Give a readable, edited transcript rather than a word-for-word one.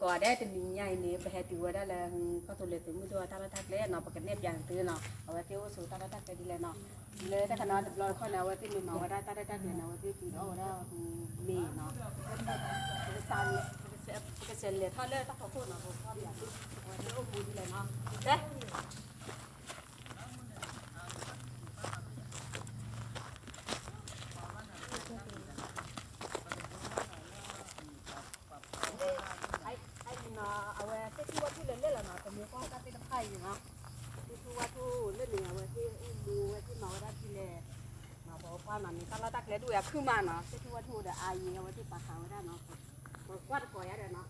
ก่อได้แต่มีใหญ่นี่ไปให้ติวได้แล้วก็ตัวเล็กตัวมือตัวตาละทักเลยเนาะปกติเนี่ยอย่างตื้อเนาะเอาไว้ที่ว่าสู่ตาละทักก็ดีเลยเนาะเลยแต่ขนาดเราคนเอาไว้ที่มีมาว่าได้ตาละทักเลยเนาะว่าที่ปีเอาได้มีเนาะก็ซันเลยก็เซ็นเลยทอดเลยต้องขอพูดเนาะผมชอบอย่างที่ว่าที่โอ้โหดีเลยเนาะเด้เอาไว้ที่ว่าที่เล่นเล่นแล้วเนาะแต่เมื่อก่อนก็เป็นไข่อยู่เนาะที่ว่าที่เล่นเนี่ยไว้ที่ดูไว้ที่มาได้ที่เล่มาบอกว่ามันมีตลาดตักเล่ดูอย่าขึ้นมาเนาะที่ว่าที่เดี๋ยวอายีเอาไว้ที่ปากทางไว้ได้เนาะกวาดก่อยอะไรเนาะ